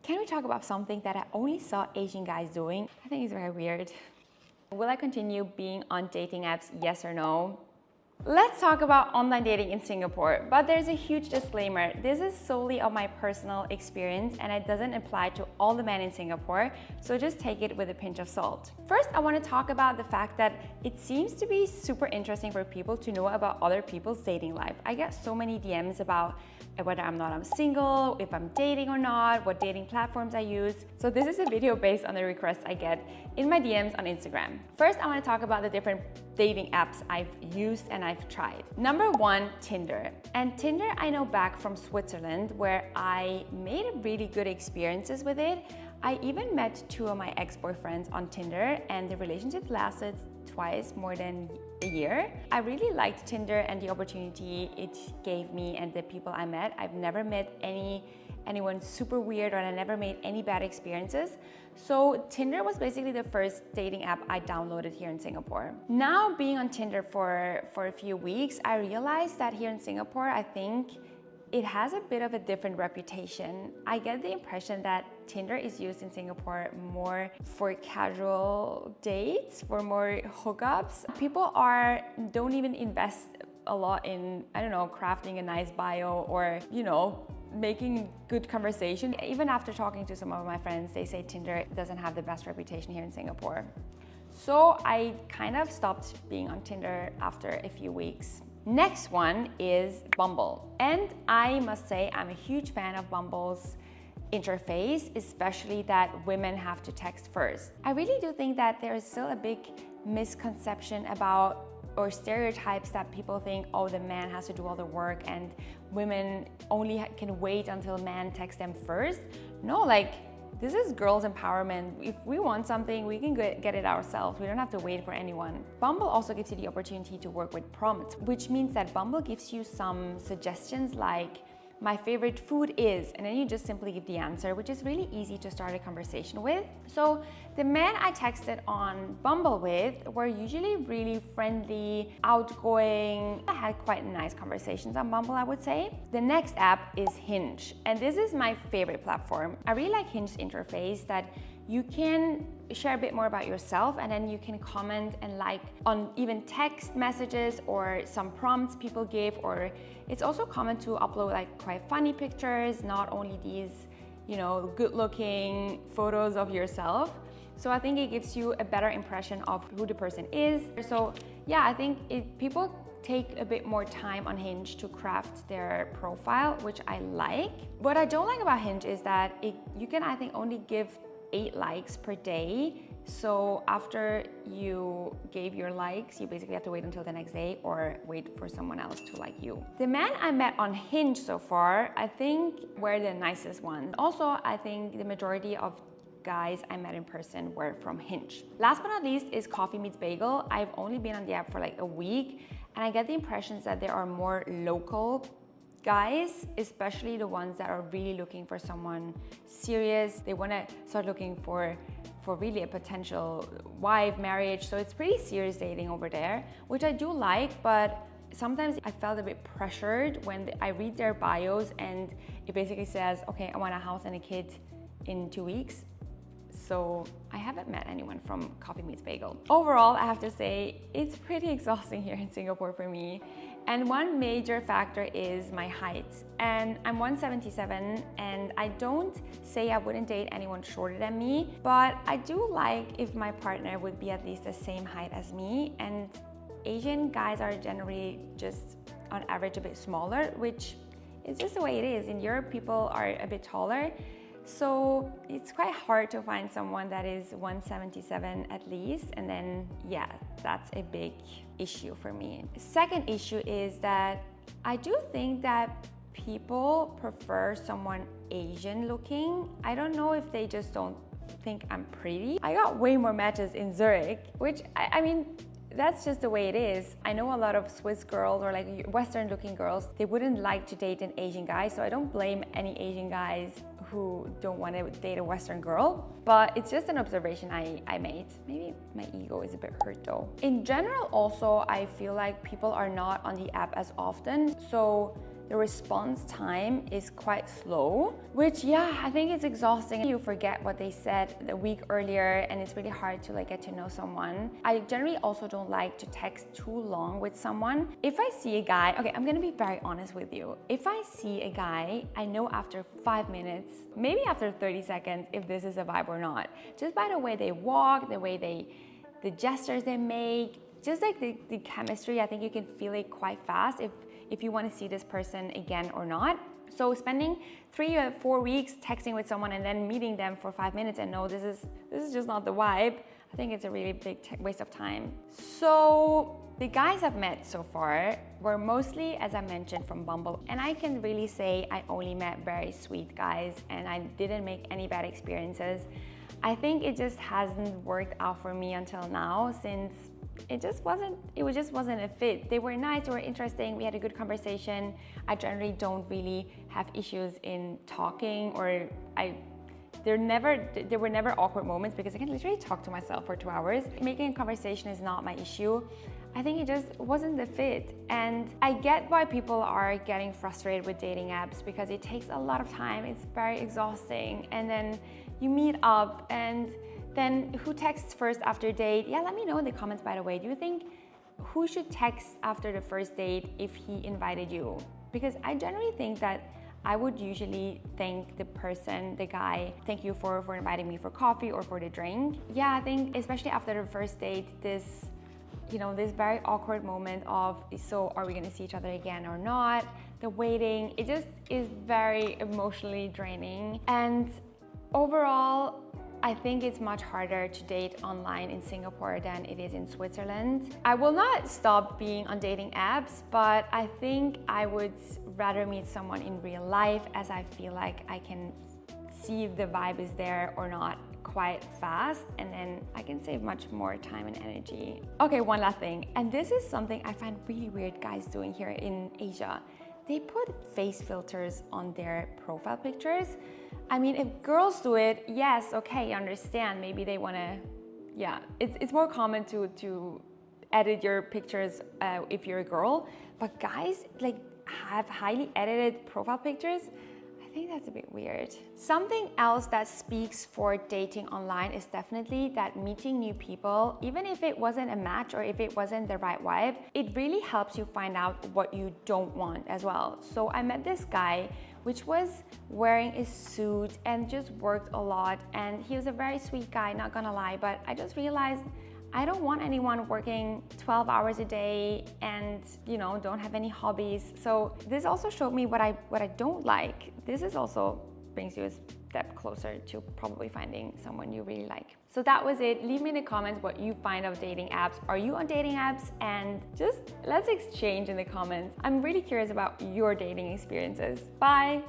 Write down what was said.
Can we talk about something that I only saw Asian guys doing? I think it's very weird. Will I continue being on dating apps? Yes or no? Let's talk about online dating in Singapore, but there's a huge disclaimer. This is solely of my personal experience and it doesn't apply to all the men in Singapore, so just take it with a pinch of salt. First, I want to talk about the fact that it seems to be super interesting for people to know about other people's dating life. I get so many DMs about whether I'm single, if I'm dating or not, what dating platforms I use. So this is a video based on the requests I get in my DMs on Instagram. First, I want to talk about the different dating apps I've used and I've tried. Number one, Tinder. And Tinder I know back from Switzerland where I made really good experiences with it. I even met two of my ex-boyfriends on Tinder and the relationship lasted twice more than a year. I really liked Tinder and the opportunity it gave me and the people I met. I've never met anyone super weird or I never made any bad experiences. So Tinder was basically the first dating app I downloaded here in Singapore. Now being on Tinder for a few weeks, I realized that here in Singapore, I think it has a bit of a different reputation. I get the impression that Tinder is used in Singapore more for casual dates, for more hookups. People don't even invest a lot in, I don't know, crafting a nice bio or, making good conversation. Even after talking to some of my friends, they say Tinder doesn't have the best reputation here in Singapore. So I kind of stopped being on Tinder after a few weeks. Next one is Bumble. And I must say I'm a huge fan of Bumble's interface, especially that women have to text first. I really do think that there is still a big misconception about or stereotypes that people think, oh, the man has to do all the work and women only can wait until man texts them first. No, this is girls' empowerment. If we want something, we can get it ourselves. We don't have to wait for anyone. Bumble also gives you the opportunity to work with prompts, which means that Bumble gives you some suggestions like, my favorite food is, and then you just simply give the answer, which is really easy to start a conversation with. So the men I texted on Bumble with were usually really friendly, outgoing. I had quite nice conversations on Bumble, I would say. The next app is Hinge, and this is my favorite platform. I really like Hinge's interface that you can share a bit more about yourself and then you can comment and like on even text messages or some prompts people give, or it's also common to upload quite funny pictures, not only these, good looking photos of yourself. So I think it gives you a better impression of who the person is. So yeah, I think people take a bit more time on Hinge to craft their profile, which I like. What I don't like about Hinge is that you can, I think, only give 8 likes per day. So after you gave your likes, you basically have to wait until the next day or wait for someone else to like you. The men I met on Hinge so far, I think were the nicest ones. Also, I think the majority of guys I met in person were from Hinge. Last but not least is Coffee Meets Bagel. I've only been on the app for a week and I get the impressions that there are more local guys, especially the ones that are really looking for someone serious. They want to start looking for really a potential wife, marriage. So it's pretty serious dating over there, which I do like, but sometimes I felt a bit pressured when I read their bios and it basically says, okay, I want a house and a kid in 2 weeks. So I haven't met anyone from Coffee Meets Bagel. Overall, I have to say, it's pretty exhausting here in Singapore for me. And one major factor is my height. And I'm 177 and I don't say I wouldn't date anyone shorter than me, but I do like if my partner would be at least the same height as me. And Asian guys are generally just on average a bit smaller, which is just the way it is. In Europe, people are a bit taller. So it's quite hard to find someone that is 177 at least, and then yeah, that's a big issue for me. Second issue is that I do think that people prefer someone Asian looking. I don't know if they just don't think I'm pretty. I got way more matches in Zurich, which I mean, that's just the way it is. I know a lot of Swiss girls or Western looking girls, they wouldn't like to date an Asian guy, so I don't blame any Asian guys who don't want to date a Western girl, but it's just an observation I made. Maybe my ego is a bit hurt though. In general also, I feel like people are not on the app as often, so the response time is quite slow, which yeah, I think it's exhausting. You forget what they said the week earlier and it's really hard to like get to know someone. I generally also don't like to text too long with someone. If I see a guy, okay, I'm gonna be very honest with you. If I see a guy, I know after 5 minutes, maybe after 30 seconds, if this is a vibe or not. Just by the way they walk, the gestures they make, just like the chemistry, I think you can feel it quite fast if you want to see this person again or not. So spending 3 or 4 weeks texting with someone and then meeting them for 5 minutes and no, this is just not the vibe, I think it's a really big waste of time. So the guys I've met so far were mostly, as I mentioned, from Bumble. And I can really say I only met very sweet guys and I didn't make any bad experiences. I think it just hasn't worked out for me until now, since it just wasn't a fit. They were nice, they were interesting, we had a good conversation. I generally don't really have issues in talking, or there were never awkward moments because I can literally talk to myself for 2 hours. Making a conversation is not my issue. I think it just wasn't the fit. And I get why people are getting frustrated with dating apps because it takes a lot of time, it's very exhausting, and then you meet up and then who texts first after date? Yeah, let me know in the comments, by the way. Do you think who should text after the first date if he invited you? Because I generally think that I would usually thank the person, the guy, thank you for inviting me for coffee or for the drink. Yeah, I think especially after the first date, this very awkward moment of, so are we gonna see each other again or not? The waiting, it just is very emotionally draining. And overall, I think it's much harder to date online in Singapore than it is in Switzerland. I will not stop being on dating apps, but I think I would rather meet someone in real life, as I feel like I can see if the vibe is there or not quite fast, and then I can save much more time and energy. Okay, one last thing, and this is something I find really weird guys doing here in Asia. They put face filters on their profile pictures. I mean, if girls do it, yes, okay, I understand. Maybe they wanna, yeah, it's more common to edit your pictures if you're a girl, but guys like have highly edited profile pictures. I think that's a bit weird. Something else that speaks for dating online is definitely that meeting new people, even if it wasn't a match or if it wasn't the right vibe, it really helps you find out what you don't want as well. So I met this guy which was wearing a suit and just worked a lot, and he was a very sweet guy, not gonna lie, but I just realized I don't want anyone working 12 hours a day and don't have any hobbies. So this also showed me what I don't like. This is also brings you a step closer to probably finding someone you really like. So that was it. Leave me in the comments what you find of dating apps. Are you on dating apps? And just let's exchange in the comments. I'm really curious about your dating experiences. Bye.